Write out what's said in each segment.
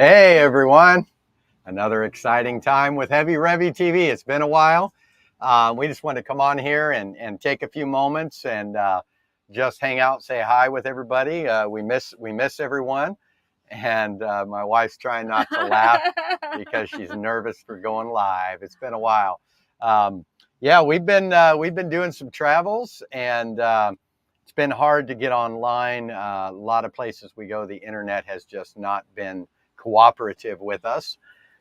Hey everyone, another exciting time with Heavy Revy TV. It's been a while. We just wanted to come on here and take a few moments and just hang out, say hi with everybody. We miss everyone, and my wife's trying not to laugh because she's nervous for going live. It's been a while. Yeah, we've been doing some travels, and it's been hard to get online. A lot of places we go, the internet has just not been cooperative with us,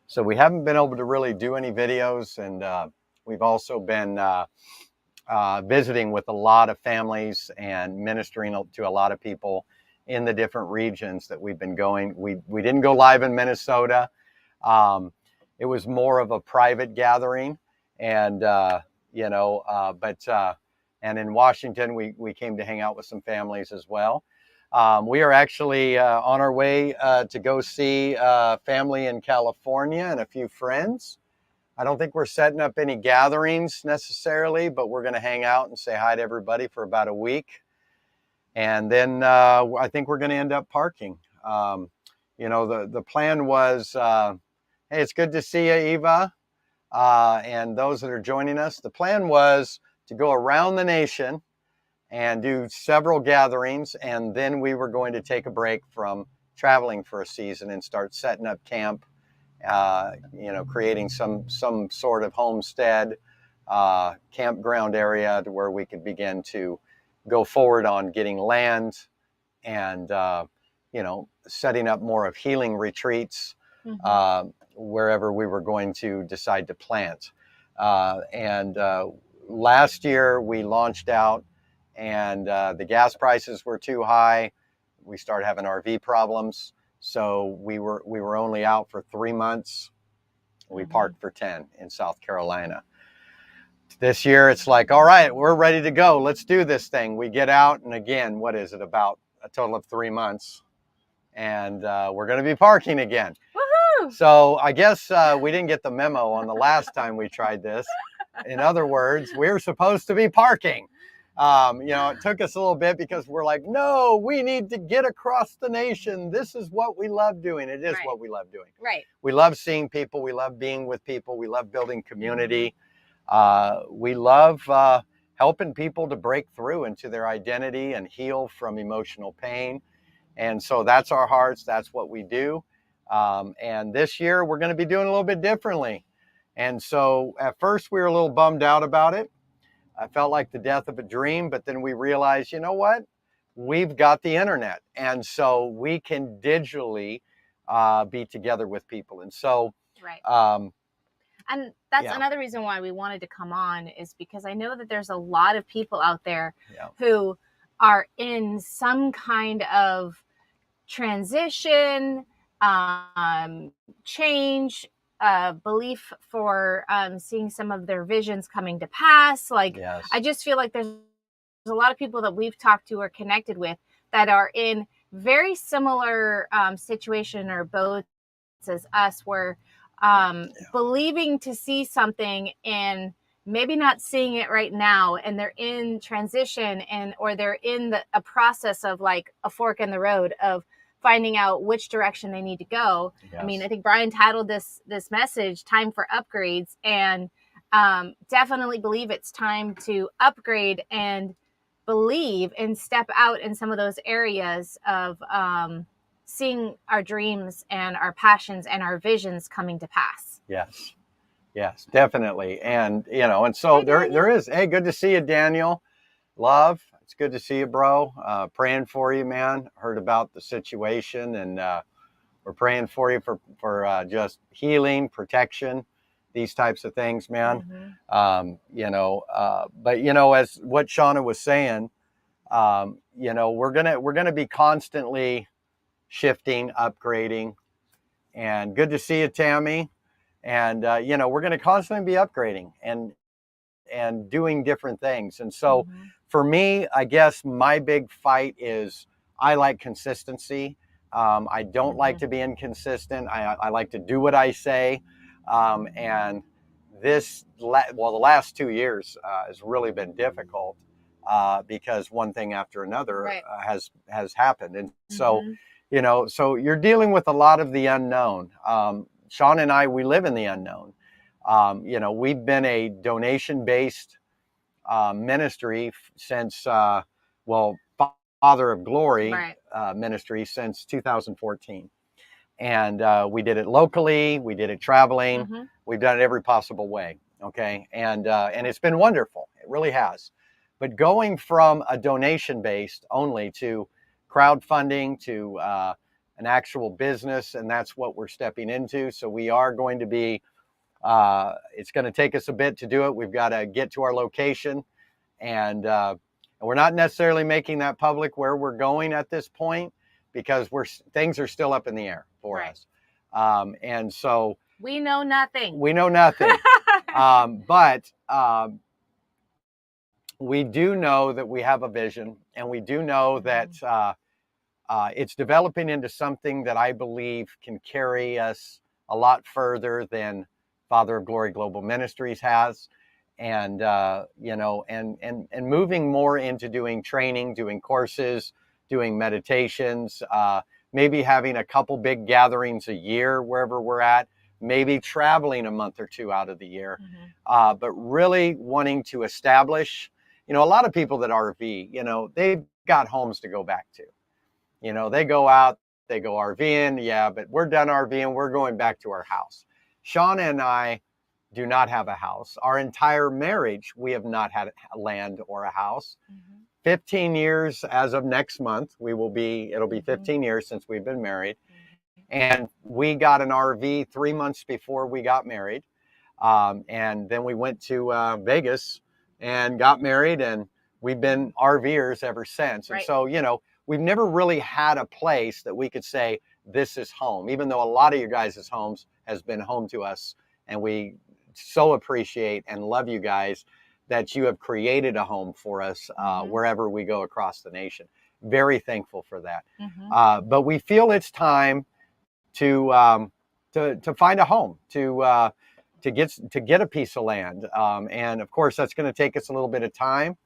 so we haven't been able to really do any videos. And we've also been visiting with a lot of families and ministering to a lot of people in the different regions that we've been going. We didn't go live in Minnesota. It was more of a private gathering, and and in Washington we came to hang out with some families as well. We are actually on our way to go see family in California and a few friends. I don't think we're setting up any gatherings necessarily, but we're going to hang out and say hi to everybody for about a week. And then I think we're going to end up parking. The plan was, hey, it's good to see you, Eva, and those that are joining us. The plan was to go around the nation and do several gatherings, and then we were going to take a break from traveling for a season and start setting up camp, creating some sort of homestead, campground area to where we could begin to go forward on getting land and, setting up more of healing retreats, wherever we were going to decide to plant. Last year we launched out, and the gas prices were too high. We started having RV problems, so we were only out for 3 months. We parked for 10 in South Carolina. This year it's like, all right, we're ready to go. Let's do this thing. We get out, and again, what is it, about a total of 3 months, and we're going to be parking again. Woohoo! So I guess we didn't get the memo on the last time we tried this. In other words, we're supposed to be parking. It took us a little bit because we're like, no, we need to get across the nation. This is what we love doing. It is right. What we love doing. Right. We love seeing people. We love being with people. We love building community. We love helping people to break through into their identity and heal from emotional pain. And so that's our hearts. That's what we do. And this year we're going to be doing a little bit differently. And so at first we were a little bummed out about it. I felt like the death of a dream, but then we realized, you know what? We've got the internet, and so we can digitally be together with people. And so, right. And that's another reason why we wanted to come on, is because I know that there's a lot of people out there who are in some kind of transition, change, belief for seeing some of their visions coming to pass. I just feel like there's a lot of people that we've talked to or connected with that are in very similar situation or boats as us, where believing to see something and maybe not seeing it right now, and they're in transition, or they're in a process of like a fork in the road of finding out which direction they need to go. Yes. I mean, I think Brian titled this message "Time for Upgrades," and definitely believe it's time to upgrade and believe and step out in some of those areas of seeing our dreams and our passions and our visions coming to pass. Yes, definitely. And and so there is. Hey, good to see you, Daniel. Love. It's good to see you, bro. Praying for you, man. Heard about the situation, and we're praying for you for just healing, protection, these types of things, man. But as what Shauna was saying, we're gonna be constantly shifting, upgrading, and good to see you, Tammy. And we're gonna constantly be upgrading and doing different things. And so for me, I guess my big fight is I like consistency. I don't like to be inconsistent. I like to do what I say. And the last 2 years has really been difficult because one thing after another has happened. And so, You know, so you're dealing with a lot of the unknown. Sean and I, we live in the unknown. You know, we've been a donation-based ministry since, well, Father of Glory right. ministry since 2014. And we did it locally, we did it traveling, Mm-hmm. we've done it every possible way. Okay. And it's been wonderful. It really has. But going from a donation based only to crowdfunding to an actual business, and that's what we're stepping into. So we are going to be, it's going to take us a bit to do it. We've got to get to our location, and we're not necessarily making that public where we're going at this point because things are still up in the air for right. us. And so we know nothing. We know nothing. But we do know that we have a vision, and we do know that it's developing into something that I believe can carry us a lot further than Father of Glory Global Ministries has. And you know, and moving more into doing training, doing courses, doing meditations, maybe having a couple big gatherings a year wherever we're at, maybe traveling a month or two out of the year, but really wanting to establish, you know, a lot of people that RV, you know, they've got homes to go back to. You know, they go out, they go RVing, yeah, but we're done RVing, we're going back to our house. Shauna and I do not have a house. Our entire marriage, we have not had a land or a house. 15 years as of next month, it'll be 15 years since we've been married. And we got an RV 3 months before we got married. And then we went to Vegas and got married, and we've been RVers ever since. Right. And so, you know, we've never really had a place that we could say, this is home, even though a lot of your guys' homes has been home to us. And we so appreciate and love you guys that you have created a home for us wherever we go across the nation. Very thankful for that. But we feel it's time to find a home, to get a piece of land. And of course, that's going to take us a little bit of time.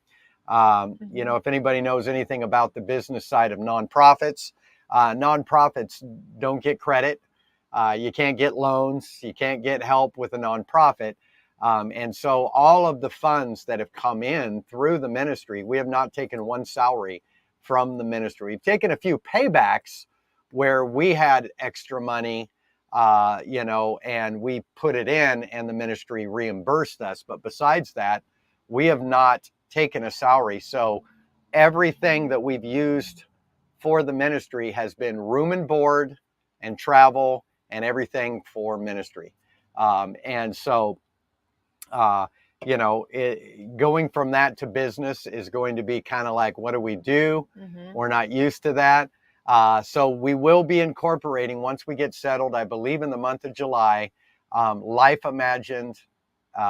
You know, if anybody knows anything about the business side of nonprofits, nonprofits don't get credit. You can't get loans. You can't get help with a nonprofit. And so all of the funds that have come in through the ministry, we have not taken one salary from the ministry. We've taken a few paybacks where we had extra money, you know, and we put it in and the ministry reimbursed us. But besides that, we have not taken a salary. So everything that we've used for the ministry has been room and board and travel and everything for ministry. And so, you know, going from that to business is going to be kind of like, what do we do? We're not used to that. So we will be incorporating, once we get settled, I believe in the month of July, Life Imagined. And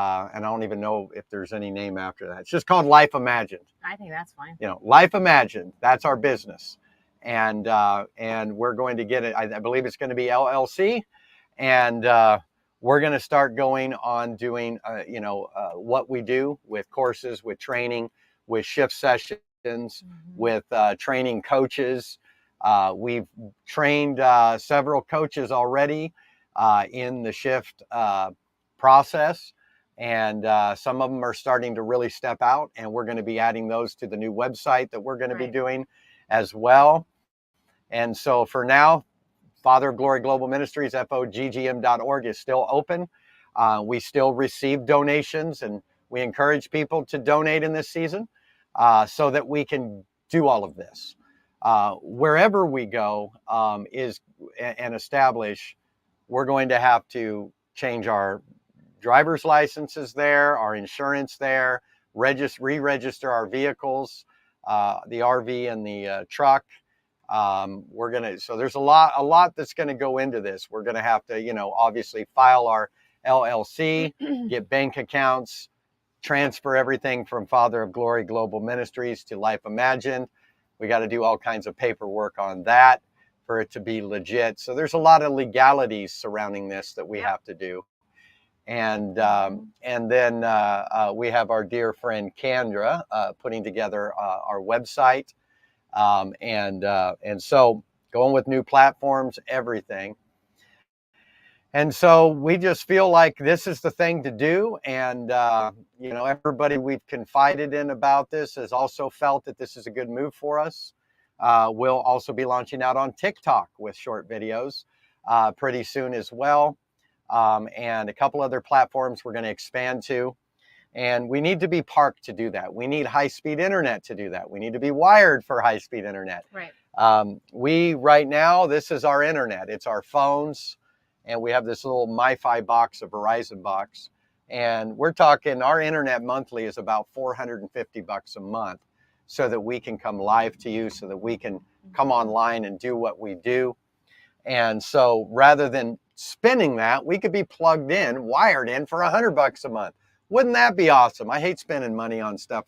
I don't even know if there's any name after that. It's just called Life Imagined. I think that's fine. You know, Life Imagined, that's our business. And we're going to get it, I believe it's going to be LLC. And we're going to start going on doing, you know, what we do with courses, with training, with shift sessions, with training coaches. We've trained several coaches already in the shift process. And some of them are starting to really step out, and we're going to be adding those to the new website that we're going to be doing as well. And so for now, Father of Glory Global Ministries, FOGGM.org, is still open. We still receive donations, and we encourage people to donate in this season so that we can do all of this. Wherever we go and establish, we're going to have to change our driver's licenses there, our insurance there, re-register our vehicles, the RV and the truck. So there's a lot that's going to go into this. We're going to have to, you know, obviously file our LLC, get bank accounts, transfer everything from Father of Glory Global Ministries to Life Imagined. We got to do all kinds of paperwork on that for it to be legit. So there's a lot of legalities surrounding this that we have to do. And then we have our dear friend Kendra putting together our website. And so going with new platforms, everything. And so we just feel like this is the thing to do. And, you know, everybody we've confided in about this has also felt that this is a good move for us. We'll also be launching out on TikTok with short videos pretty soon as well. And a couple other platforms we're going to expand to. And we need to be parked to do that. We need high-speed internet to do that. We need to be wired for high-speed internet. Right. Right now, this is our internet. It's our phones. And we have this little MiFi box, a Verizon box. And we're talking our internet monthly is about $450 a month so that we can come live to you, so that we can come online and do what we do. And so rather than spending that, we could be plugged in, wired in for $100 a month. Wouldn't that be awesome? I hate spending money on stuff,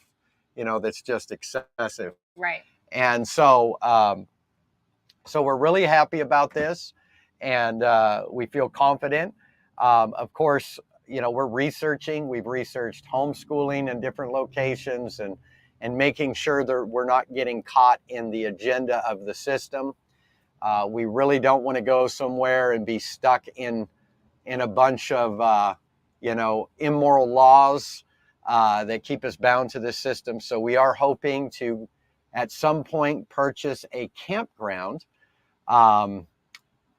you know, that's just excessive. Right. And so, so we're really happy about this, and we feel confident. Of course, you know, we're researching. We've researched homeschooling in different locations and making sure that we're not getting caught in the agenda of the system. We really don't want to go somewhere and be stuck in a bunch of, you know, immoral laws that keep us bound to this system. So we are hoping to, at some point, purchase a campground.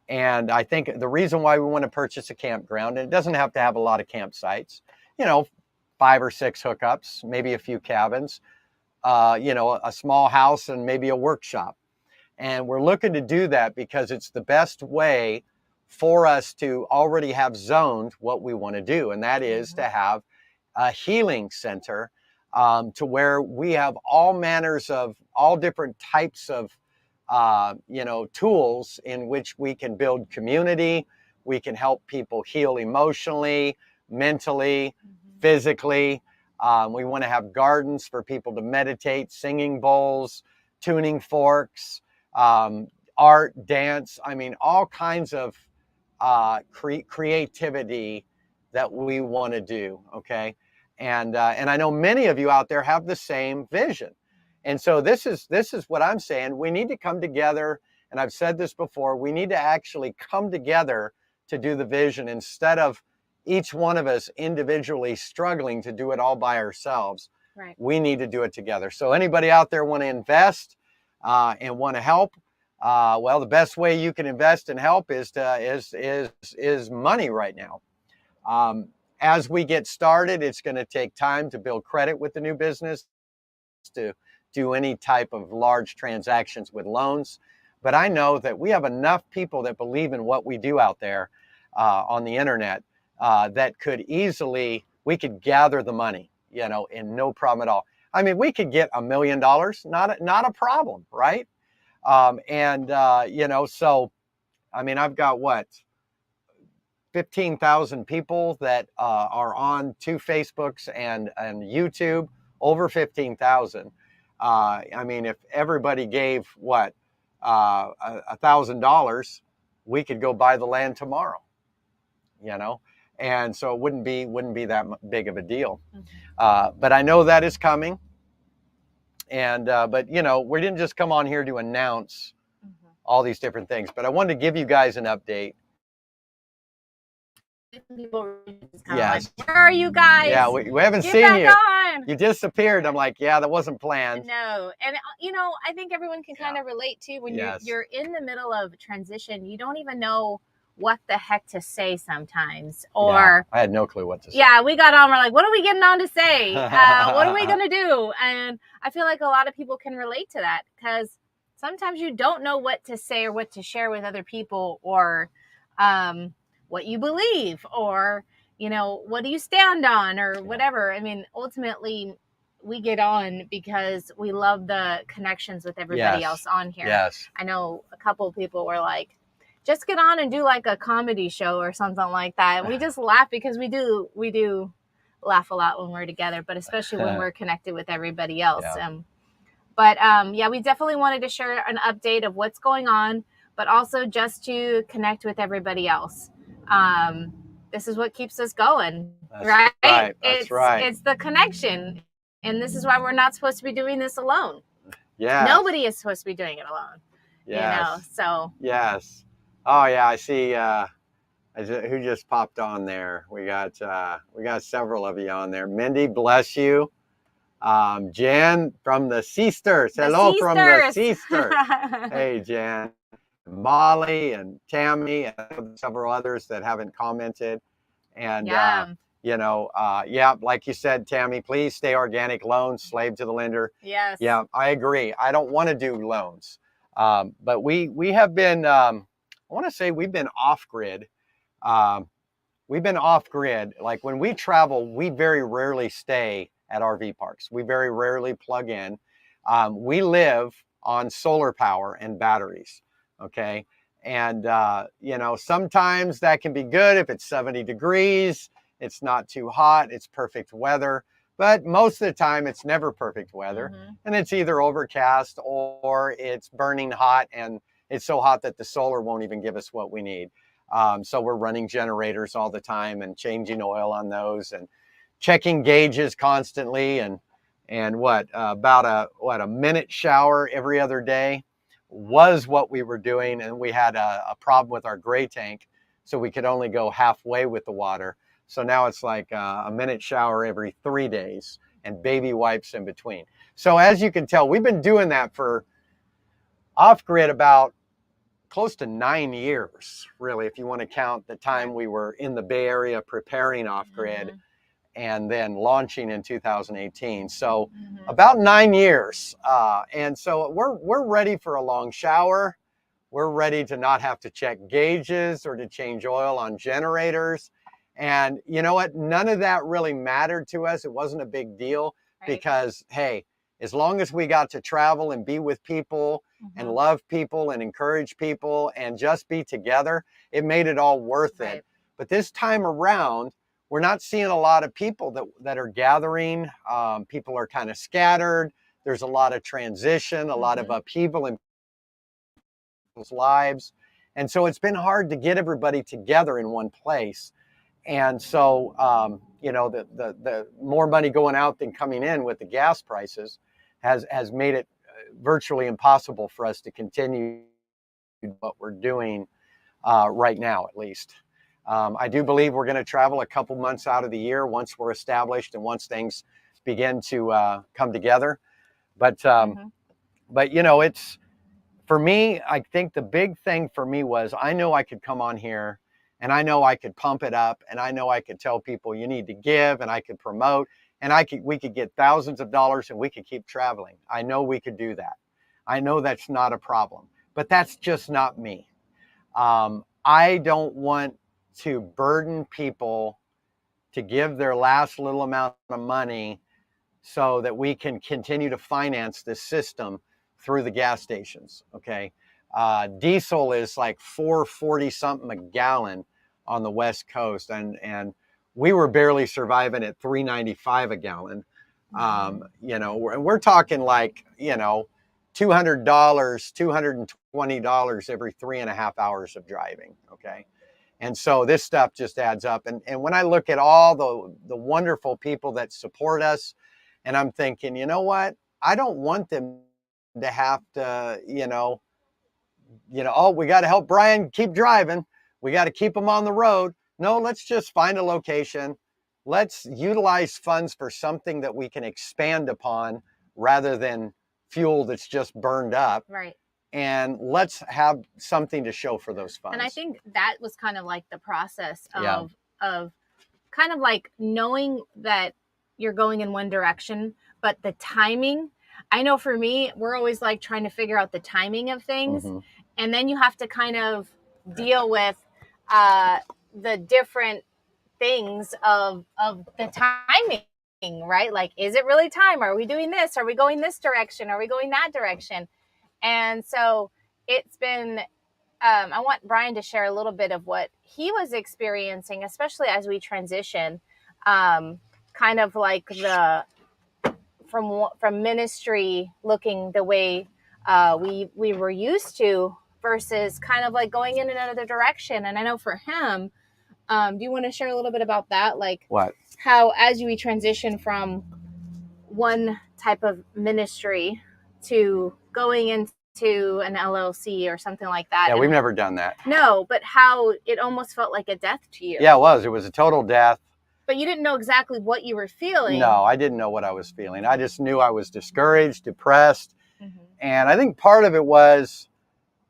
And I think the reason why we want to purchase a campground, and it doesn't have to have a lot of campsites, you know, 5 or 6 hookups, maybe a few cabins, you know, a small house and maybe a workshop. And we're looking to do that because it's the best way for us to already have zoned what we want to do. And that is to have a healing center to where we have all manners of all different types of, you know, tools in which we can build community. We can help people heal emotionally, mentally, physically. We want to have gardens for people to meditate, singing bowls, tuning forks, art, dance. I mean, all kinds of creativity that we want to do. Okay. And I know many of you out there have the same vision. And so this is what I'm saying. We need to come together. And I've said this before, we need to actually come together to do the vision instead of each one of us individually struggling to do it all by ourselves. Right. We need to do it together. So anybody out there want to invest and want to help, well, the best way you can invest and help is money right now. As we get started, it's going to take time to build credit with the new business, to do any type of large transactions with loans. But I know that we have enough people that believe in what we do out there on the internet that could easily, we could gather the money, you know, and no problem at all. I mean, we could get $1 million, not a problem, right? You know, so, I mean, I've got what, 15,000 people that are on 2 Facebooks and YouTube, over 15,000. I mean, if everybody gave what, $1,000, we could go buy the land tomorrow, you know? And so it wouldn't be that big of a deal. But I know that is coming. And, but you know, we didn't just come on here to announce all these different things, but I wanted to give you guys an update. Yes. Like, where are you guys? Yeah, we haven't seen you. On. You disappeared. I'm like, yeah, that wasn't planned. No, and you know, I think everyone can kind of relate to when you're in the middle of transition. You don't even know what the heck to say sometimes, or I had no clue what to say. Yeah, we got on. We're like, what are we getting on to say? What are we gonna do? And I feel like a lot of people can relate to that because sometimes you don't know what to say or what to share with other people, or what you believe, or, you know, what do you stand on, or whatever. I mean, ultimately, we get on because we love the connections with everybody else on here. Yes. I know a couple of people were like, just get on and do like a comedy show or something like that. And we just laugh because we do laugh a lot when we're together, but especially when we're connected with everybody else. Yeah. We definitely wanted to share an update of what's going on, but also just to connect with everybody else. This is what keeps us going, right? That's right. It's the connection. And this is why we're not supposed to be doing this alone. Yeah. Nobody is supposed to be doing it alone. Yes. so. Yes. Oh yeah, I see. Who just popped on there? We got several of you on there. Mindy, bless you. Jan from the Sisters. Hello from the Sisters. Hey, Jan. Molly and Tammy and several others that haven't commented. And, yeah. Yeah, like you said, Tammy, please stay organic. Loans, slave to the lender. Yes. Yeah, I agree. I don't want to do loans. But we have been, I want to say we've been off grid. We've been off grid. Like when we travel, we very rarely stay at RV parks. We very rarely plug in. We live on solar power and batteries. Okay. And, sometimes that can be good if it's 70 degrees, it's not too hot, it's perfect weather. But most of the time, it's never perfect weather. And it's either overcast or it's burning hot and it's so hot that the solar won't even give us what we need. So we're running generators all the time and changing oil on those and checking gauges constantly and about a minute shower every other day was what we were doing. And we had a problem with our gray tank, so we could only go halfway with the water. So now it's like a minute shower every 3 days and baby wipes in between. So as you can tell, we've been doing that for off grid about close to 9 years, really, if you want to count the time we were in the Bay Area preparing off grid and then launching in 2018. So about 9 years. And so we're ready for a long shower. We're ready to not have to check gauges or to change oil on generators. And you know what? None of that really mattered to us. It wasn't a big deal because, hey, as long as we got to travel and be with people and love people and encourage people and just be together, it made it all worth it. But this time around, we're not seeing a lot of people that are gathering. People are kind of scattered. There's a lot of transition, a lot of upheaval in people's lives. And so it's been hard to get everybody together in one place. And so, the more money going out than coming in with the gas prices has made it virtually impossible for us to continue what we're doing right now, at least. I do believe we're going to travel a couple months out of the year once we're established and once things begin to come together. But it's, for me, I think the big thing for me was I know I could come on here and I know I could pump it up and I know I could tell people you need to give and I could promote and we could get thousands of dollars and we could keep traveling. I know we could do that. I know that's not a problem, but that's just not me. I don't want to burden people to give their last little amount of money so that we can continue to finance this system through the gas stations. Okay. Diesel is like $4.40 something a gallon on the West Coast. And we were barely surviving at $3.95 a gallon. And we're talking like, $200, $220 every 3.5 hours of driving. Okay. And so this stuff just adds up. And when I look at all the wonderful people that support us, and I'm thinking, you know what? I don't want them to have to, oh, we got to help Brian keep driving. We got to keep him on the road. No, let's just find a location. Let's utilize funds for something that we can expand upon rather than fuel that's just burned up. Right. And let's have something to show for those funds. And I think that was kind of like the process of kind of like knowing that you're going in one direction, but the timing, I know for me, we're always like trying to figure out the timing of things. And then you have to kind of deal with the different things of the timing, right? Like, is it really time? Are we doing this? Are we going this direction? Are we going that direction? And so it's been, I want Brian to share a little bit of what he was experiencing, especially as we transition, kind of like from ministry looking the way we were used to versus kind of like going in another direction. And I know for him, do you want to share a little bit about that? Like what? How as we transition from one type of ministry to going into to an LLC or something like that. Yeah, we've never done that. No, but how it almost felt like a death to you. Yeah, it was. It was a total death. But you didn't know exactly what you were feeling. No, I didn't know what I was feeling. I just knew I was discouraged, depressed. And I think part of it was,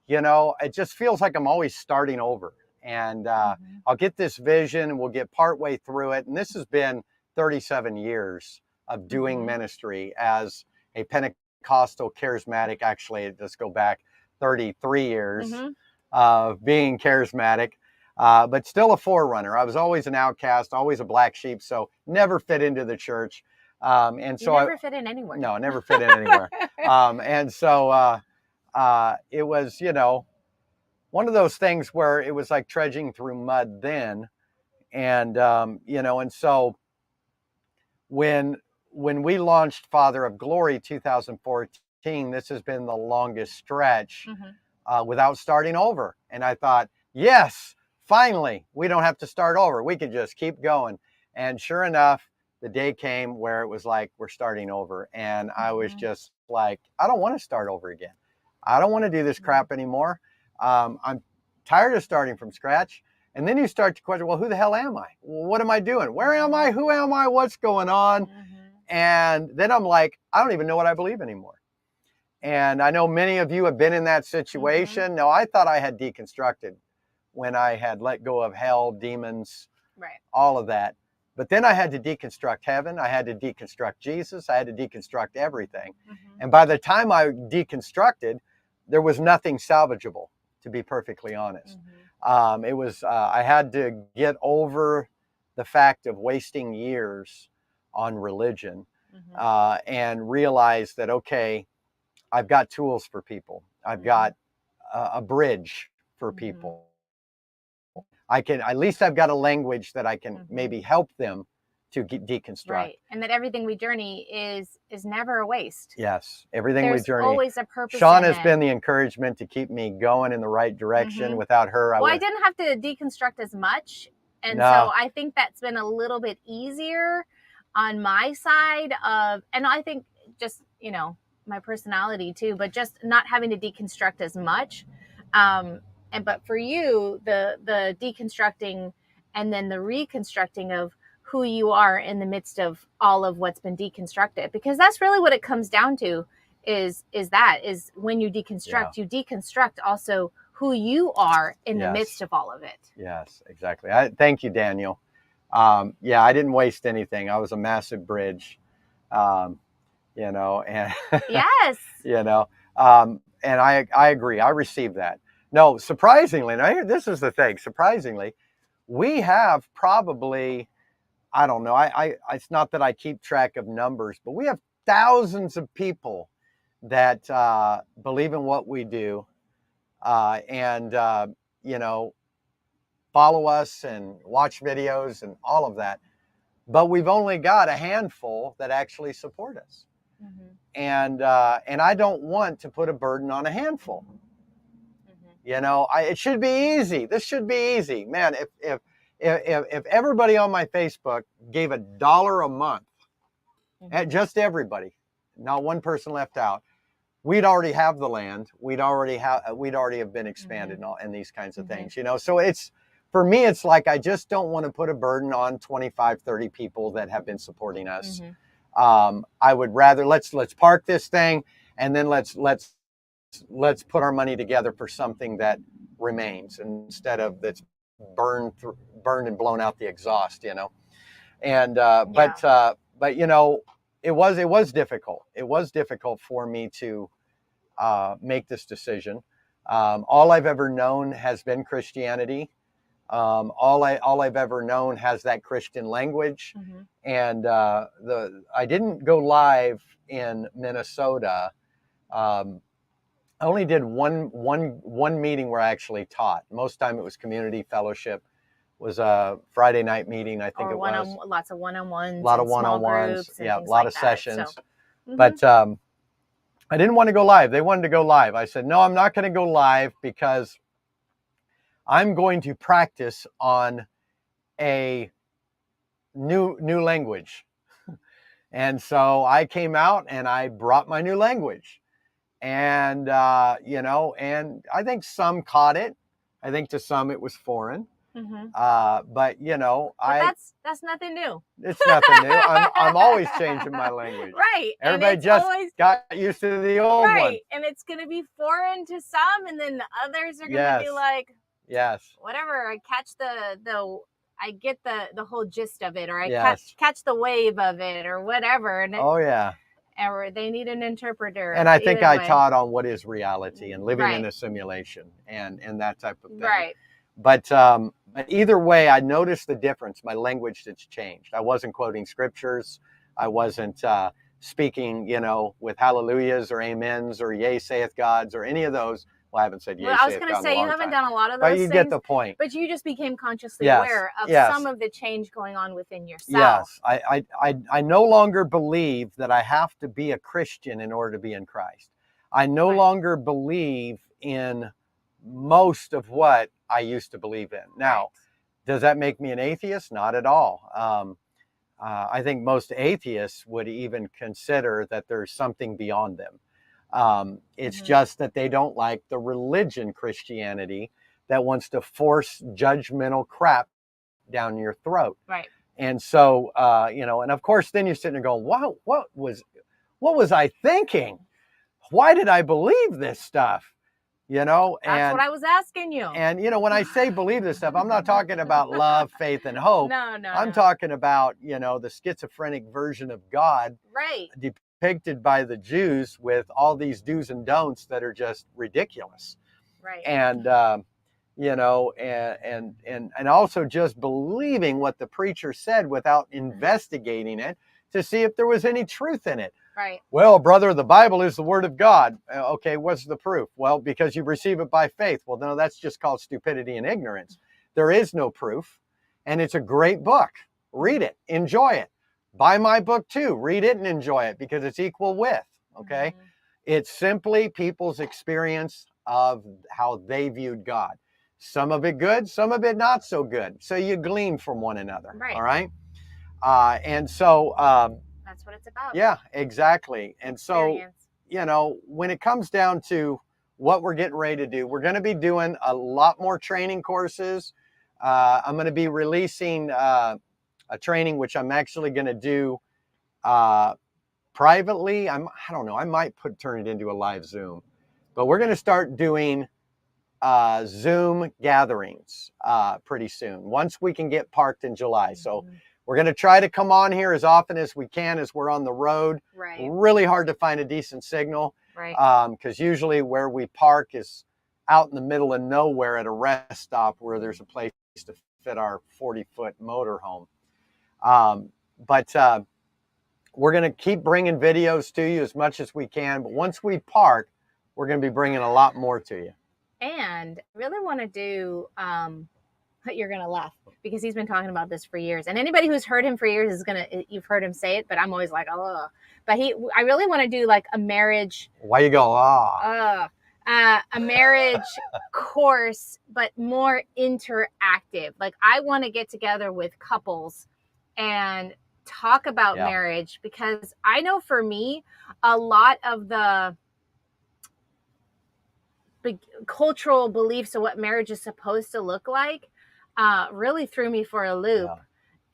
you know, it just feels like I'm always starting over. And I'll get this vision and we'll get partway through it. And this has been 37 years of doing ministry as a Pentecostal charismatic. Actually, let's go back 33 years of being charismatic, but still a forerunner. I was always an outcast, always a black sheep, so never fit into the church. And so you never fit in anywhere. No, never fit in anywhere. And so it was, you know, one of those things where it was like trudging through mud then. And, you know, and so when we launched Father of Glory 2014, this has been the longest stretch without starting over. And I thought, yes, finally, we don't have to start over. We could just keep going. And sure enough, the day came where it was like, we're starting over. And I was just like, I don't want to start over again. I don't want to do this crap anymore. I'm tired of starting from scratch. And then you start to question, well, who the hell am I? What am I doing? Where am I? Who am I? What's going on? And then I'm like, I don't even know what I believe anymore. And I know many of you have been in that situation. No, I thought I had deconstructed when I had let go of hell, demons, all of that. But then I had to deconstruct heaven. I had to deconstruct Jesus. I had to deconstruct everything. And by the time I deconstructed, there was nothing salvageable, to be perfectly honest. It was, I had to get over the fact of wasting years on religion and realize that, okay, I've got tools for people. I've got a bridge for people. I can, at least I've got a language that I can maybe help them to deconstruct. Right. And that everything we journey is never a waste. Yes. Everything we journey. There's always a purpose. Sean has been the encouragement to keep me going in the right direction. Without her, I didn't have to deconstruct as much. And so I think that's been a little bit easier on my side of, and I think just, you know, my personality too, but just not having to deconstruct as much. But for you, the deconstructing and then the reconstructing of who you are in the midst of all of what's been deconstructed, because that's really what it comes down to is when you deconstruct, you deconstruct also who you are in the midst of all of it. Yes, exactly. Thank you, Daniel. Yeah, I didn't waste anything. I was a massive bridge, you know, and yes, you know, and I agree. I received that. No, surprisingly, now this is the thing. Surprisingly, we have probably, I don't know, it's not that I keep track of numbers, but we have thousands of people that believe in what we do and, you know, follow us and watch videos and all of that. But we've only got a handful that actually support us. And I don't want to put a burden on a handful. You know, it should be easy. This should be easy, man. If everybody on my Facebook gave $1 a month, just everybody, not one person left out, we'd already have the land. We'd already have been expanded and these kinds of things. You know, so it's, for me, it's like I just don't want to put a burden on 25, 30 people that have been supporting us. I would rather let's park this thing and then let's put our money together for something that remains instead of that's burned and blown out the exhaust, you know. And but you know, it was difficult. It was difficult for me to make this decision. All I've ever known has been Christianity. All I've ever known has that Christian language. And I didn't go live in Minnesota. I only did one meeting where I actually taught. Most time it was community fellowship. It was a Friday night meeting, I think it was. Lots of one-on-ones. A lot of one-on-ones. Yeah, a lot of sessions. So, but I didn't want to go live. They wanted to go live. I said, no, I'm not going to go live because I'm going to practice on a new language. And so I came out and I brought my new language. And, you know, and I think some caught it. I think to some it was foreign. Mm-hmm. But you know, but that's nothing new. It's nothing new. I'm always changing my language. Right. Everybody just got used to the old one. And it's going to be foreign to some, and then the others are going to be like, whatever. I catch I get the whole gist of it, or I catch the wave of it, or whatever. And or they need an interpreter. And I think I taught on what is reality and living in a simulation and that type of thing. Right. But either way, I noticed the difference. My language that's changed. I wasn't quoting scriptures. I wasn't speaking, you know, with hallelujahs or amens or yea saith Gods or any of those. Well, I haven't said yea. Well, I was going to say you haven't done a lot of those things. But you get the point. But you just became consciously aware of some of the change going on within yourself. Yes, I no longer believe that I have to be a Christian in order to be in Christ. I no longer believe in most of what I used to believe in. Now, does that make me an atheist? Not at all. I think most atheists would even consider that there's something beyond them. It's just that they don't like the religion Christianity that wants to force judgmental crap down your throat. Right. And so, you know, and of course, then you're sitting there going, wow, what was I thinking? Why did I believe this stuff? You know, that's what I was asking you. And, you know, when I say believe this stuff, I'm not talking about love, faith, and hope. No. I'm talking about, you know, the schizophrenic version of God. Right. Depicted by the Jews with all these do's and don'ts that are just ridiculous. Right. And, you know, and also just believing what the preacher said without investigating it to see if there was any truth in it. Right. Well, brother, the Bible is the word of God. Okay, what's the proof? Well, because you receive it by faith. Well, no, that's just called stupidity and ignorance. There is no proof, and it's a great book. Read it, enjoy it. Buy my book too. Read it and enjoy it because it's equal with, okay? It's simply people's experience of how they viewed God. Some of it good, some of it not so good. So you glean from one another, all right? And so... that's what it's about. Yeah, exactly. And so, you know, when it comes down to what we're getting ready to do, we're going to be doing a lot more training courses. I'm going to be releasing a training, which I'm actually going to do privately. I don't know. I might turn it into a live Zoom. But we're going to start doing Zoom gatherings pretty soon, once we can get parked in July. So we're going to try to come on here as often as we can as we're on the road. Right. Really hard to find a decent signal. Right. Because usually where we park is out in the middle of nowhere at a rest stop where there's a place to fit our 40-foot motorhome. But we're going to keep bringing videos to you as much as we can. But once we park, we're going to be bringing a lot more to you. And I really want to do... you're going to laugh because he's been talking about this for years. And anybody who's heard him for years you've heard him say it, but I'm always like, oh, but I really want to do like a marriage. Why you go, a marriage course, but more interactive. Like I want to get together with couples and talk about marriage, because I know for me, a lot of the cultural beliefs of what marriage is supposed to look like really threw me for a loop.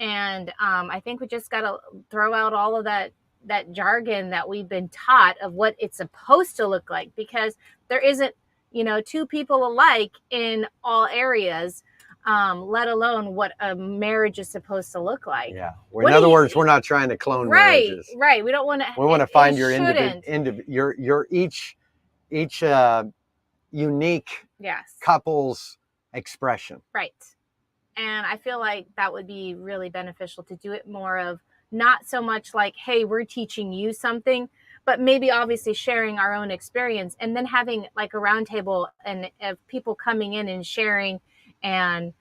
And I think we just got to throw out all of that jargon that we've been taught of what it's supposed to look like, because there isn't, you know, two people alike in all areas, let alone what a marriage is supposed to look like. Yeah. In other words, we're not trying to clone marriages. Right. We don't want to. We want to find your your each unique couple's expression. Right. And I feel like that would be really beneficial to do it more of not so much like, hey, we're teaching you something, but maybe obviously sharing our own experience, and then having like a roundtable and of people coming in and sharing and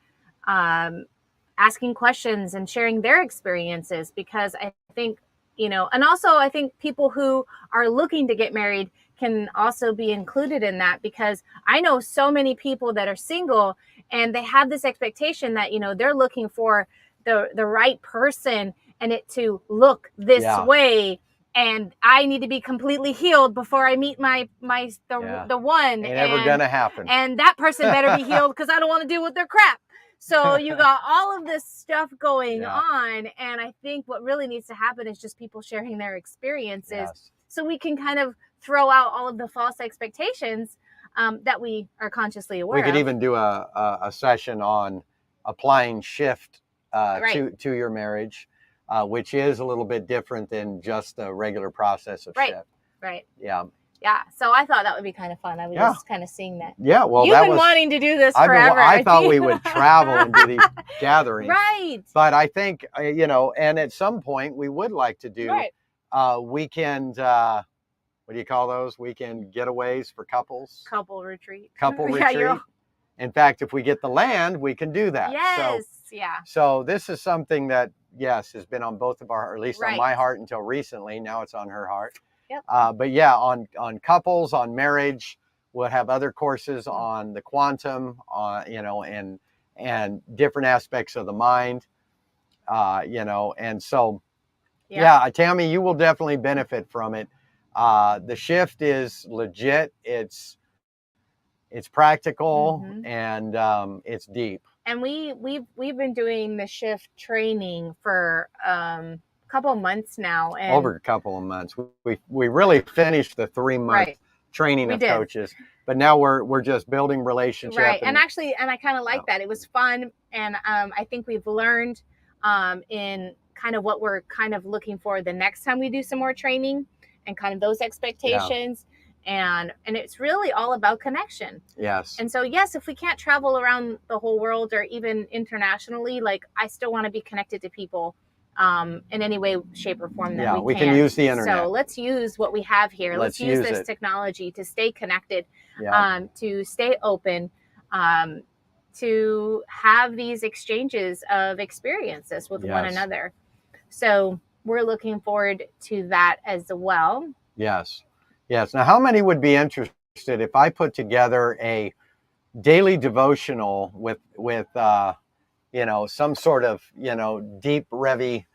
asking questions and sharing their experiences. Because I think, you know, and also I think people who are looking to get married can also be included in that, because I know so many people that are single and they have this expectation that, you know, they're looking for the right person and it to look this way. and I need to be completely healed before I meet the one. Ain't ever gonna happen. And that person better be healed because I don't want to deal with their crap. So you got all of this stuff going on, and I think what really needs to happen is just people sharing their experiences, so we can kind of throw out all of the false expectations that we are consciously aware of. We could even do a session on applying shift to your marriage, which is a little bit different than just the regular process of shift. Right. Yeah. Yeah. So I thought that would be kind of fun. I was just kind of seeing that. Yeah. Well, you've been wanting to do this forever. I thought we would travel and do these gatherings. Right. But I think, and at some point we would like to do weekend, what do you call those? Weekend getaways for couples. Couple retreat. In fact, if we get the land, we can do that. Yes. So this is something that, has been on both of our, or at least on my heart until recently. Now it's on her heart. Yep. But on couples, on marriage, we'll have other courses on the quantum, and different aspects of the mind, and so, Tammy, you will definitely benefit from it. The shift is legit. It's practical, and it's deep. And we've been doing the shift training for couple months now, and over a couple of months. We really finished the 3-month training of coaches, but now we're just building relationship. And I kind of like that. It was fun, and I think we've learned in kind of what we're kind of looking for the next time we do some more training, and kind of those expectations. And it's really all about connection. Yes. And so, yes, if we can't travel around the whole world or even internationally, like, I still want to be connected to people in any way, shape, or form that we can use the internet. So let's use what we have here. Let's use this technology to stay connected, to stay open, to have these exchanges of experiences with one another. So we're looking forward to that as well. Yes. Now, how many would be interested if I put together a daily devotional with some sort of, deep revy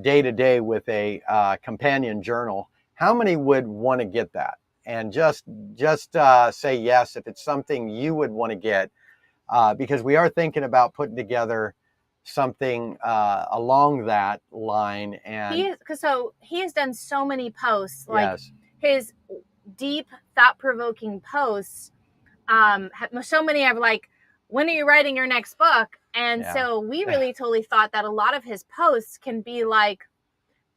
day to day with a companion journal? How many would want to get that? And just say yes if it's something you would want to get, because we are thinking about putting together something along that line. And he has done so many posts, like his deep, thought-provoking posts. So many are like, when are you writing your next book? And so we really totally thought that a lot of his posts can be like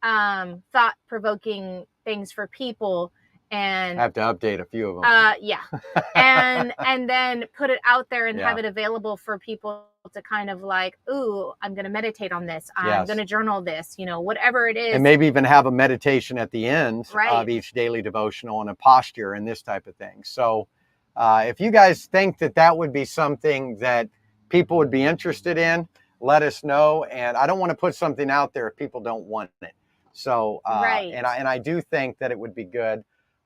thought-provoking things for people, and I have to update a few of them. And then put it out there and have it available for people to kind of like, ooh, I'm going to meditate on this. I'm going to journal this, whatever it is. And maybe even have a meditation at the end of each daily devotional, and a posture and this type of thing. So if you guys think that would be something that people would be interested in, let us know. And I don't want to put something out there if people don't want it. So, and I do think that it would be good.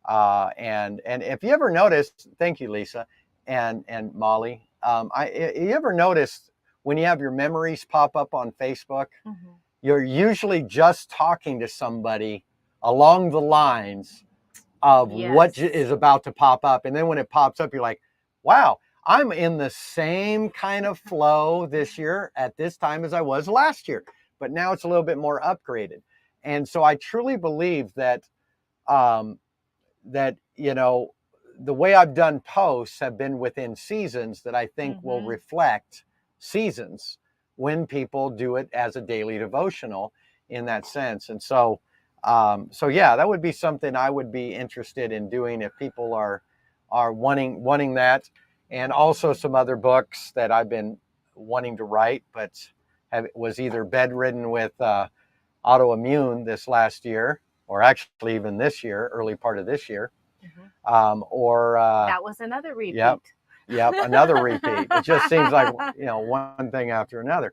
And if you ever noticed, thank you, Lisa and Molly. You ever noticed when you have your memories pop up on Facebook, you're usually just talking to somebody along the lines of what is about to pop up. And then when it pops up, you're like, wow, I'm in the same kind of flow this year at this time as I was last year, but now it's a little bit more upgraded. And so I truly believe that, the way I've done posts have been within seasons that I think will reflect seasons when people do it as a daily devotional in that sense. And so, that would be something I would be interested in doing if people are wanting that. And also some other books that I've been wanting to write, but was either bedridden with autoimmune this last year, or actually even this year, early part of this year. Or that was another repeat. Yep, another repeat. It just seems like one thing after another.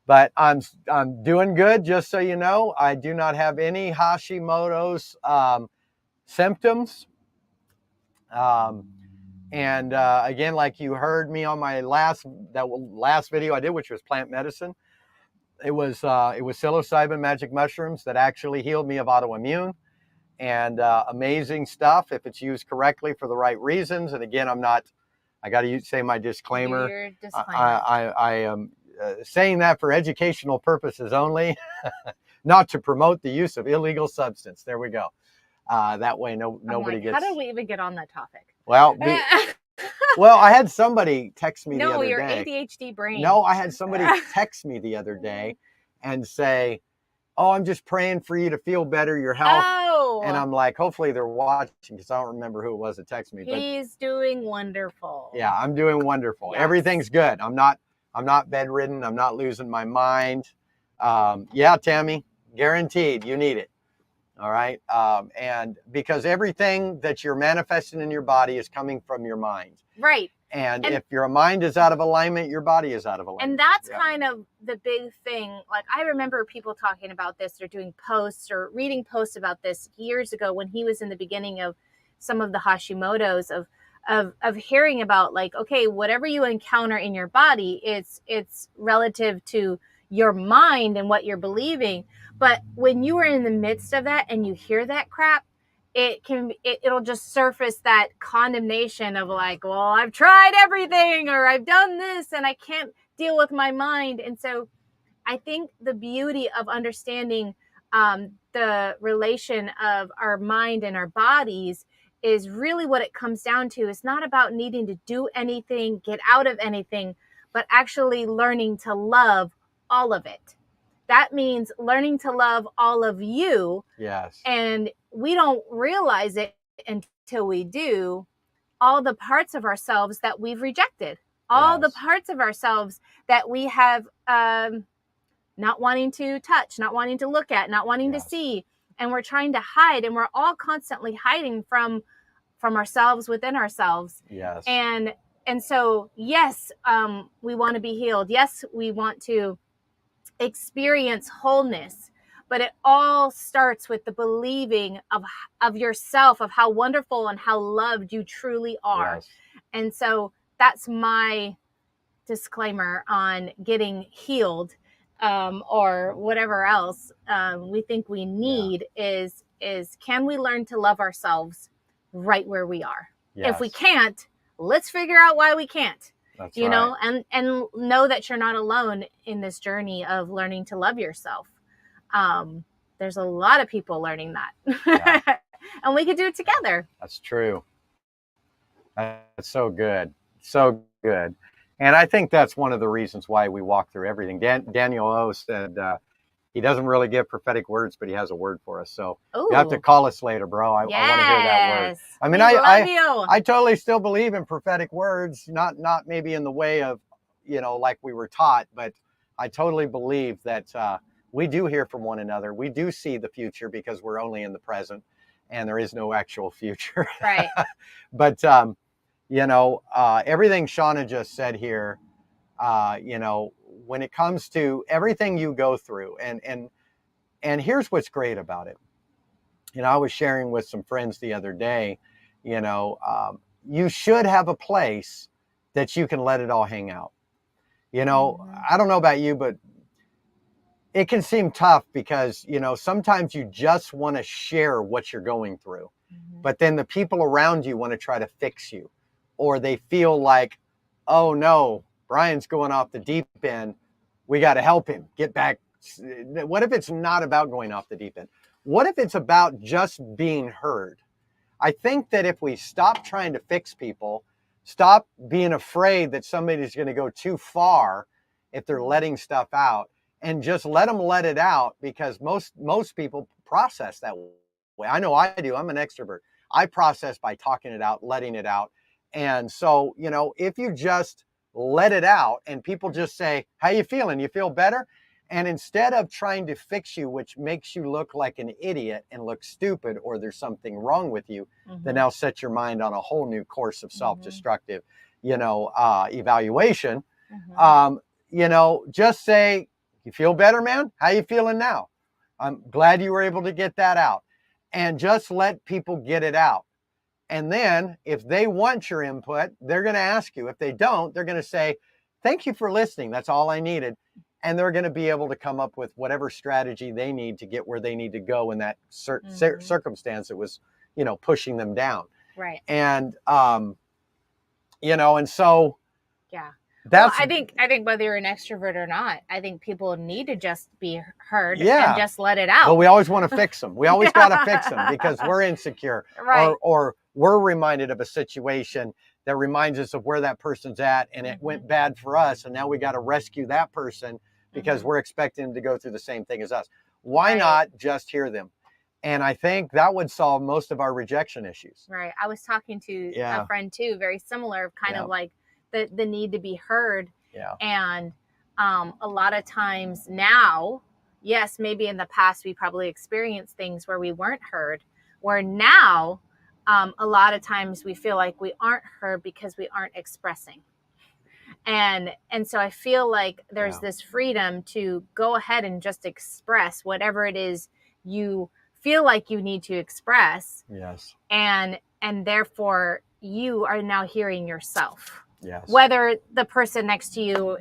But I'm doing good. Just so you know, I do not have any Hashimoto's symptoms. And again, like you heard me on my last video I did, which was plant medicine. it was psilocybin magic mushrooms that actually healed me of autoimmune, and amazing stuff if it's used correctly for the right reasons. And again, I got to say my disclaimer. Your disclaimer. I am saying that for educational purposes only, not to promote the use of illegal substance. There we go. That way, nobody gets. How did we even get on that topic? Well, well, I had somebody text me the other day. No, your ADHD brain. No, I had somebody text me the other day and say, "Oh, I'm just praying for you to feel better, your health." Oh. And I'm like, hopefully they're watching, because I don't remember who it was that texted me. He's doing wonderful. Yeah, I'm doing wonderful. Yes. Everything's good. I'm not bedridden. I'm not losing my mind. Yeah, Tammy, guaranteed you need it. All right. And because everything that you're manifesting in your body is coming from your mind. Right. And if your mind is out of alignment, your body is out of alignment. And that's kind of the big thing. Like, I remember people talking about this or doing posts or reading posts about this years ago when he was in the beginning of some of the Hashimoto's of hearing about, like, okay, whatever you encounter in your body, it's relative to your mind and what you're believing. But when you are in the midst of that and you hear that crap, it'll just surface that condemnation of like, well, I've tried everything, or I've done this and I can't deal with my mind. And so I think the beauty of understanding the relation of our mind and our bodies is really what it comes down to. It's not about needing to do anything, get out of anything, but actually learning to love all of it. That means learning to love all of you. Yes. And we don't realize it until we do. All the parts of ourselves that we've rejected, all the parts of ourselves that we have not wanting to touch, not wanting to look at, not wanting to see, and we're trying to hide, and we're all constantly hiding from ourselves within ourselves. Yes. And so, yes, we want to be healed. Yes, we want to experience wholeness, but it all starts with the believing of yourself, of how wonderful and how loved you truly are. Yes. And so that's my disclaimer on getting healed, or whatever else we think we need is can we learn to love ourselves right where we are? Yes. If we can't, let's figure out why we can't. That's you know, and know that you're not alone in this journey of learning to love yourself. There's a lot of people learning that, and we could do it together. That's true. That's so good. So good. And I think that's one of the reasons why we walk through everything. Daniel O said he doesn't really give prophetic words, but he has a word for us. So you have to call us later, bro. I want to hear that word. I mean, I totally still believe in prophetic words, not maybe in the way of, like we were taught, but I totally believe that we do hear from one another. We do see the future because we're only in the present, and there is no actual future. Right. But, everything Shauna just said here, when it comes to everything you go through, and here's what's great about it. I was sharing with some friends the other day, you should have a place that you can let it all hang out. I don't know about you, but it can seem tough because, sometimes you just want to share what you're going through, but then the people around you want to try to fix you, or they feel like, oh no, Brian's going off the deep end. We got to help him get back. What if it's not about going off the deep end? What if it's about just being heard? I think that if we stop trying to fix people, stop being afraid that somebody's going to go too far if they're letting stuff out, and just let them let it out, because most people process that way. I know I do. I'm an extrovert. I process by talking it out, letting it out. And so, if you just let it out and people just say, how you feeling? You feel better? And instead of trying to fix you, which makes you look like an idiot and look stupid, or there's something wrong with you, then now set your mind on a whole new course of self-destructive, evaluation. Just say, you feel better, man? How you feeling now? I'm glad you were able to get that out. And just let people get it out. And then if they want your input, they're going to ask you. If they don't, they're going to say, thank you for listening. That's all I needed. and they're going to be able to come up with whatever strategy they need to get where they need to go in that circumstance that was, pushing them down. Right. And, and so. Yeah. That's, well, I think whether you're an extrovert or not, I think people need to just be heard and just let it out. But we always want to fix them. We always got to fix them because we're insecure, right. or we're reminded of a situation that reminds us of where that person's at, and it went bad for us, and now we got to rescue that person because we're expecting them to go through the same thing as us. Why not just hear them? And I think that would solve most of our rejection issues. Right. I was talking to a friend too, very similar, kind of like the need to be heard. Yeah. And a lot of times now, yes, maybe in the past we probably experienced things where we weren't heard, where now a lot of times we feel like we aren't heard because we aren't expressing. And so I feel like there's this freedom to go ahead and just express whatever it is you feel like you need to express. Yes. And therefore you are now hearing yourself. Yes. Whether the person next to you,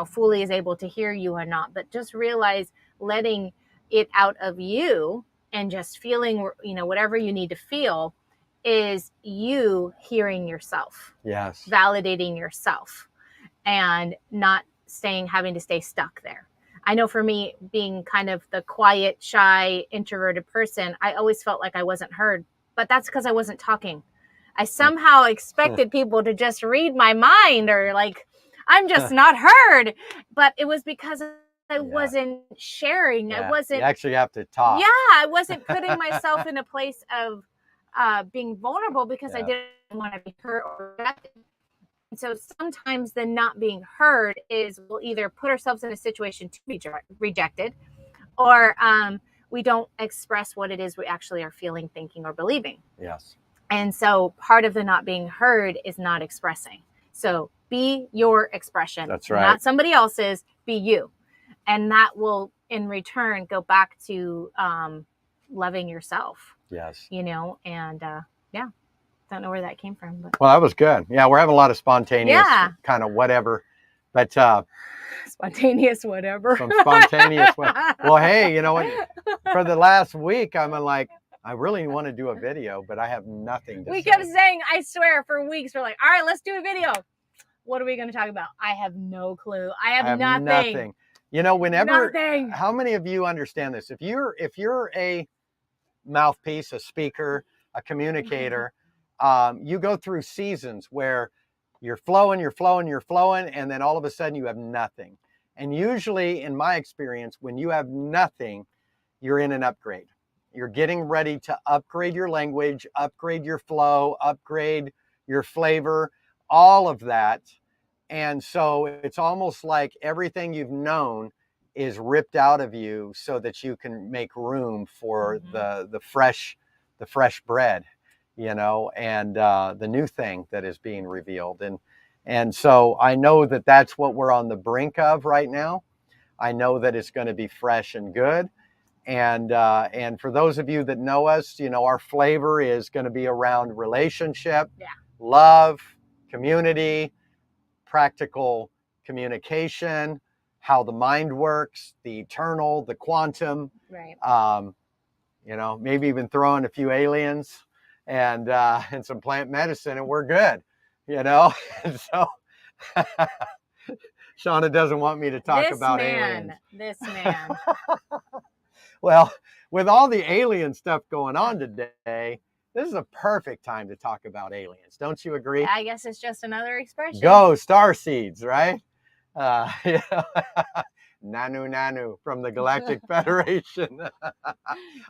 fully is able to hear you or not, but just realize letting it out of you and just feeling, whatever you need to feel is you hearing yourself. Yes. Validating yourself and not having to stay stuck there. I know for me, being kind of the quiet, shy, introverted person, I always felt like I wasn't heard, but that's because I wasn't talking. I somehow expected people to just read my mind, or like, I'm just not heard. But it was because I wasn't sharing. I wasn't. You actually have to talk. Yeah, I wasn't putting myself in a place of being vulnerable because I didn't want to be hurt or rejected. And so sometimes the not being heard is we'll either put ourselves in a situation to be rejected, or we don't express what it is we actually are feeling, thinking, or believing. Yes. And so part of the not being heard is not expressing. So be your expression. That's right. Not somebody else's, be you. And that will, in return, go back to loving yourself. Yes. And don't know where that came from. But. Well, that was good. Yeah, we're having a lot of spontaneous kind of whatever. But spontaneous whatever. Some spontaneous. Well, hey, you know what? For the last week, I'm like, I really want to do a video, but I have nothing to say. We kept saying, I swear, for weeks, we're like, all right, let's do a video. What are we going to talk about? I have no clue. I have nothing. Whenever, how many of you understand this? If you're a mouthpiece, a speaker, a communicator, you go through seasons where you're flowing, and then all of a sudden you have nothing. And usually, in my experience, when you have nothing, you're in an upgrade. You're getting ready to upgrade your language, upgrade your flow, upgrade your flavor, all of that. And so it's almost like everything you've known is ripped out of you so that you can make room for the fresh bread, and the new thing that is being revealed. And so I know that that's what we're on the brink of right now. I know that it's going to be fresh and good. And for those of you that know us, our flavor is going to be around relationship, love, community, practical communication, how the mind works, the eternal, the quantum, right. Maybe even throw in a few aliens and some plant medicine, and we're good, And so Shauna doesn't want me to talk about aliens. This man. Well, with all the alien stuff going on today, this is a perfect time to talk about aliens. Don't you agree? I guess it's just another expression. Go star seeds, right? Nanu from the Galactic Federation.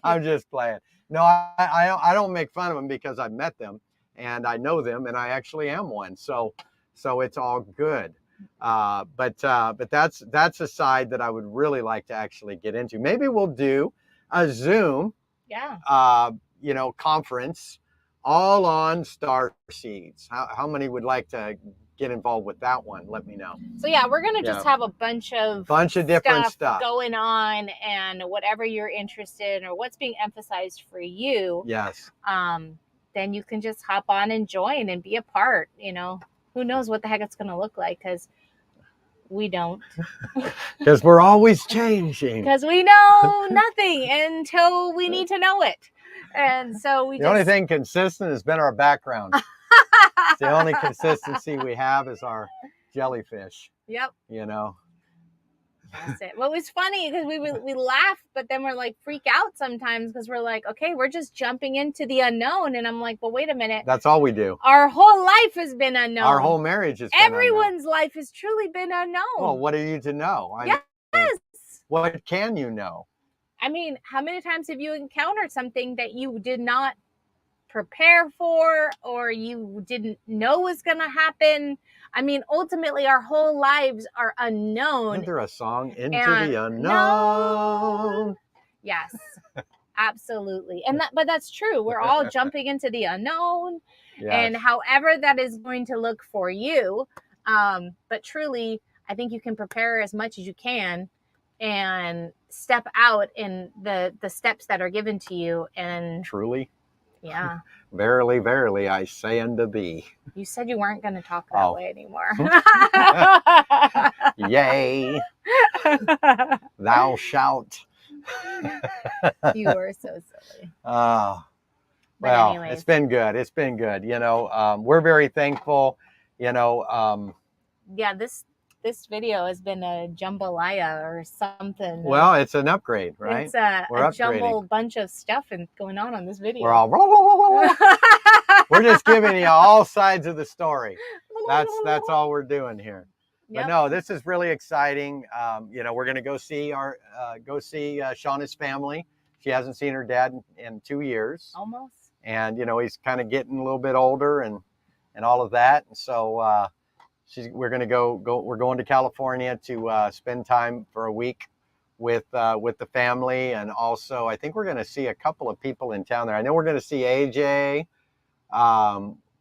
I'm just playing. No, I don't make fun of them because I've met them and I know them and I actually am one. So it's all good. But that's a side that I would really like to actually get into. Maybe we'll do a Zoom, conference all on star seeds. How many would like to get involved with that one? Let me know. So we're gonna just have a bunch of different stuff going on, and whatever you're interested in or what's being emphasized for you. Yes. Then you can just hop on and join and be a part. Who knows what the heck it's gonna look like, because We don't. Because we're always changing. Because we know nothing until we need to know it. And so the only thing consistent has been our background. The only consistency we have is our jellyfish. Yep. You know. That's it. Well, it was funny because we laugh, but then we're like freak out sometimes because we're like, okay, we're just jumping into the unknown. And I'm like, well, wait a minute. That's all we do. Our whole life has been unknown. Our whole marriage has been Everyone's unknown. life has truly been unknown. Well, what are you to know? Yes. What can you know? I mean, how many times have you encountered something that you did not prepare for or you didn't know was going to happen? I mean, ultimately, our whole lives are unknown. Isn't there a song, Into the Unknown? Yes, absolutely. But that's true. We're all jumping into the unknown. Yes. And however that is going to look for you. But truly, I think you can prepare as much as you can and step out in the steps that are given to you. And truly? Yeah. Verily, verily, I say unto thee. You said you weren't going to talk that way anymore. Yea. Thou shalt. You are so silly. Well, anyways. It's been good. It's been good. You know, we're very thankful. You know. Yeah, this video has been a jambalaya or something. Well, it's an upgrade, right? It's a jumbled bunch of stuff going on this video. We're all we're just giving you all sides of the story. That's all we're doing here. Yep. But no, this is really exciting. You know, we're going to go see Shauna's family. She hasn't seen her dad in 2 years. Almost. And you know, he's kind of getting a little bit older and all of that. And so we're going to we're going to California to spend time for a week with the family, and also I think we're going to see a couple of people in town there. I know we're going to see AJ,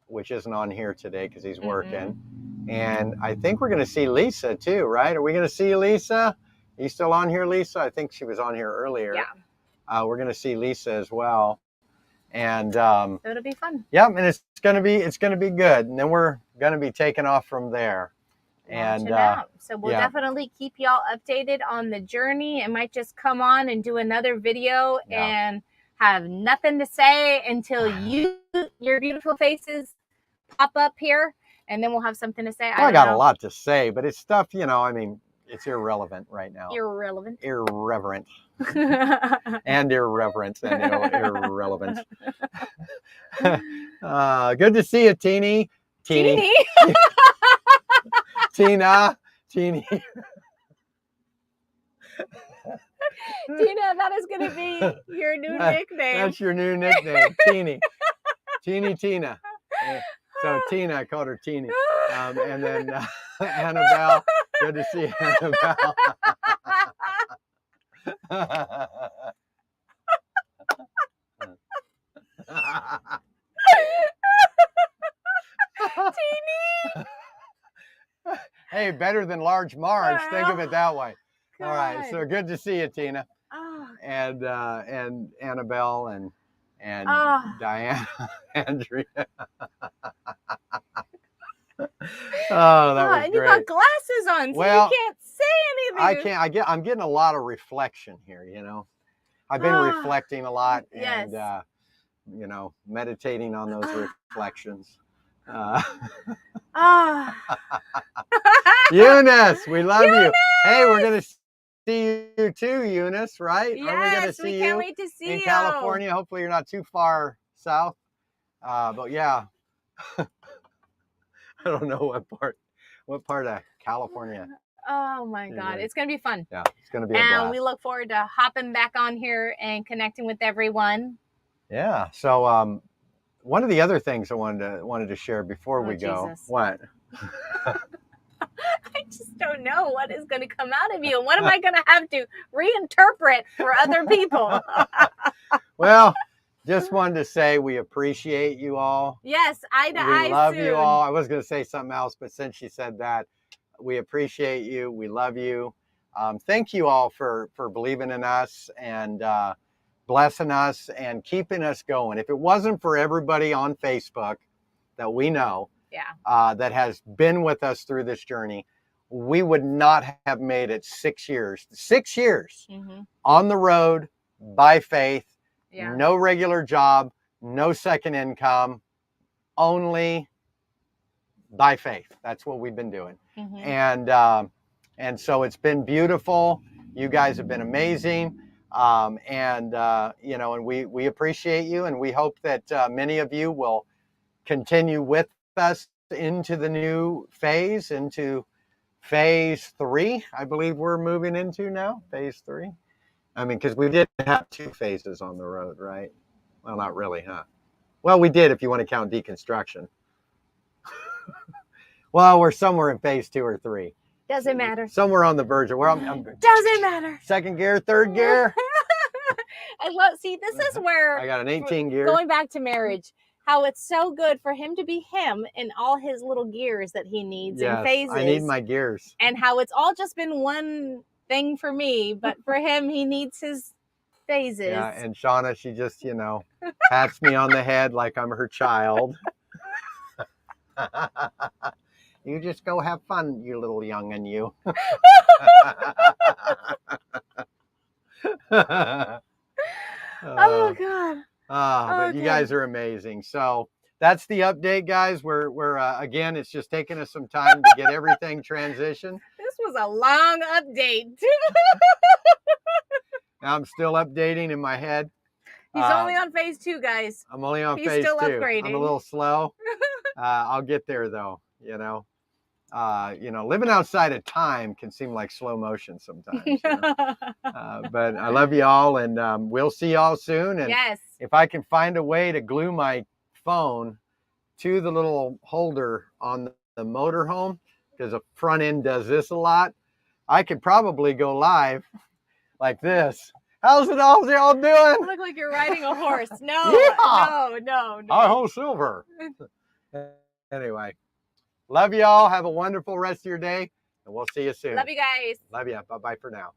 which isn't on here today because he's working, and I think we're going to see Lisa too, right? Are we going to see Lisa? Are you still on here, Lisa? I think she was on here earlier. Yeah. We're going to see Lisa as well, and so it'll be fun. Yeah, and it's going to be good, and then we're going to be taking off from there. And so we'll definitely keep y'all updated on the journey. It might just come on and do another video and have nothing to say until your beautiful faces pop up here, and then we'll have something to say. I got a lot to say, but it's stuff, you know, I mean, it's irrelevant right now. Irreverent. And irreverent and irrelevant. Good to see you, Teeny. Teeny. Tina. Teeny. Tina, that is going to be your new nickname. That's your new nickname, Teeny. Tina. So Tina, I called her Teeny. And then Annabelle. Good to see Annabelle. Teeny. Hey, better than large Marge. Think of it that way. God. All right, so good to see you, Tina, and Annabelle and Diana, Andrea. That was and great. You got glasses on, so you can't say anything. I'm getting a lot of reflection here. You know, I've been reflecting a lot, and you know, meditating on those reflections. Eunice, we love you. Hey, we're gonna see you too, Eunice, right? Yes, are we gonna see we can't wait to see you in California. Hopefully you're not too far south. But yeah. I don't know what part of California. Oh my God, it's gonna be fun. Yeah, it's gonna be a blast. And we look forward to hopping back on here and connecting with everyone. Yeah. So one of the other things I wanted to share before we go. Jesus. What? I just don't know what is going to come out of you, and what am I going to have to reinterpret for other people? Well, just wanted to say we appreciate you all. Yes, we love you all. I was going to say something else, but since she said that, we appreciate you. We love you. Thank you all for believing in us and blessing us and keeping us going. If it wasn't for everybody on Facebook that we know, that has been with us through this journey, we would not have made it 6 years. 6 years on the road by faith, no regular job, no second income, only by faith. That's what we've been doing. And so it's been beautiful. You guys have been amazing. You know, and we appreciate you, and we hope that many of you will continue with us into the new phase, into phase 3, I believe we're moving into now, phase 3. I mean, because we did have 2 phases on the road, right? Well, not really, huh? Well, we did if you want to count deconstruction. Well, we're somewhere in phase 2 or 3. Doesn't matter. Somewhere on the verge of where I'm doesn't matter. Second gear, third gear. I love, see, this is where I got an 18 gear. Going back to marriage, how it's so good for him to be him in all his little gears that he needs and phases. I need my gears. And how it's all just been one thing for me, but for him, he needs his phases. Yeah, and Shauna, she just, you know, pats me on the head like I'm her child. You just go have fun, you little young'un, you. Oh God. But you guys are amazing. So that's the update, guys. We're again, it's just taking us some time to get everything transitioned. This was a long update. Now I'm still updating in my head. He's only on phase 2, guys. I'm only on phase 2. He's still upgrading. I'm a little slow. I'll get there though, you know. You know, living outside of time can seem like slow motion sometimes. You know? But I love you all, and we'll see y'all soon. And yes, if I can find a way to glue my phone to the little holder on the motorhome, because the front end does this a lot, I could probably go live like this. How's it all y'all doing? You look like you're riding a horse. No, yeah. no. Hi-ho Silver. Anyway. Love y'all. Have a wonderful rest of your day, and we'll see you soon. Love you guys. Love you. Bye-bye for now.